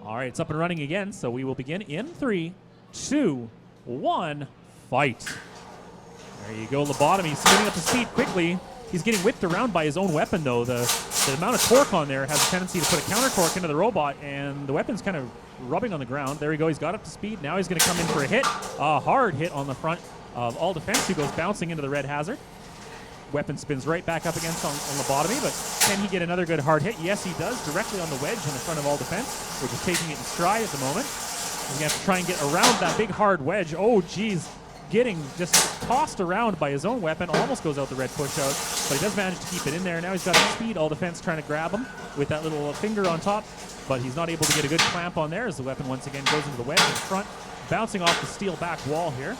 All right, it's up and running again, so we will begin in 3, 2, 1, fight. There you go, Lobotomy spinning up the speed quickly. He's getting whipped around by his own weapon, though. The amount of torque on there has a tendency to put a counter torque into the robot, and the weapon's kind of rubbing on the ground. There we go, he's got up to speed. Now he's going to come in for a hit. A hard hit on the front of All Defense, who goes bouncing into the red hazard. Weapon spins right back up against on Lobotomy, but can he get another good hard hit? Yes, he does, directly on the wedge in the front of All Defense, which is taking it in stride at the moment. He's going to have to try and get around that big hard wedge. Oh, geez. Getting just tossed around by his own weapon. Almost goes out the red push out, but he does manage to keep it in there. Now he's got his speed. All Defense trying to grab him with that little finger on top, but he's not able to get a good clamp on there as the weapon once again goes into the wedge in front, bouncing off the steel back wall here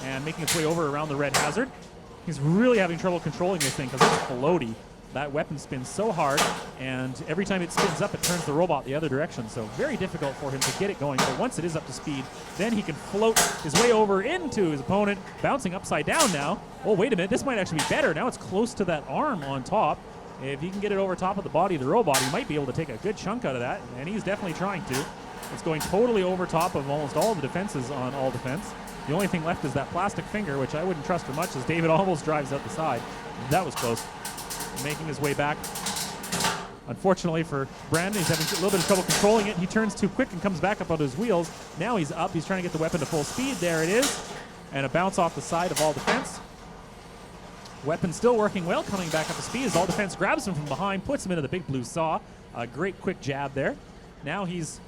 and making its way over around the red hazard. He's really having trouble controlling this thing because it's floaty. That weapon spins so hard, and every time it spins up, it turns the robot the other direction. So very difficult for him to get it going. But once it is up to speed, then he can float his way over into his opponent, bouncing upside down now. Oh, wait a minute. This might actually be better. Now it's close to that arm on top. If he can get it over top of the body of the robot, he might be able to take a good chunk out of that, and he's definitely trying to. It's going totally over top of almost all the defenses on All Defense. The only thing left is that plastic finger, which I wouldn't trust for much, as David almost drives out the side. That was close. Making his way back. Unfortunately for Brandon, he's having a little bit of trouble controlling it. He turns too quick and comes back up on his wheels. Now he's up. He's trying to get the weapon to full speed. There it is. And a bounce off the side of All Defense. Weapon still working well, coming back up to speed as All Defense grabs him from behind, puts him into the big blue saw. A great quick jab there. Now he's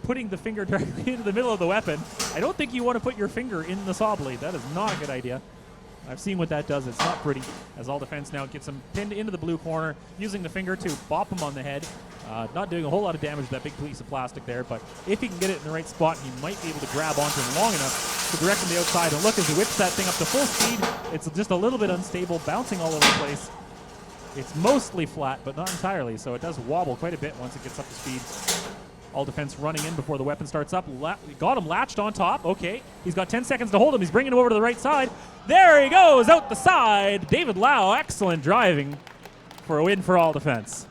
putting the finger directly into the middle of the weapon. I don't think you want to put your finger in the saw blade. That is not a good idea. I've seen what that does. It's not pretty. As All Defense now gets him pinned into the blue corner, using the finger to bop him on the head. Not doing a whole lot of damage to that big piece of plastic there, but if he can get it in the right spot, he might be able to grab onto him long enough to direct him to the outside. And look, as he whips that thing up to full speed, it's just a little bit unstable, bouncing all over the place. It's mostly flat, but not entirely, so it does wobble quite a bit once it gets up to speed. All Defense running in before the weapon starts up. Got him latched on top. Okay, he's got 10 seconds to hold him. He's bringing him over to the right side. There he goes, out the side. David Lau, excellent driving for a win for All Defense.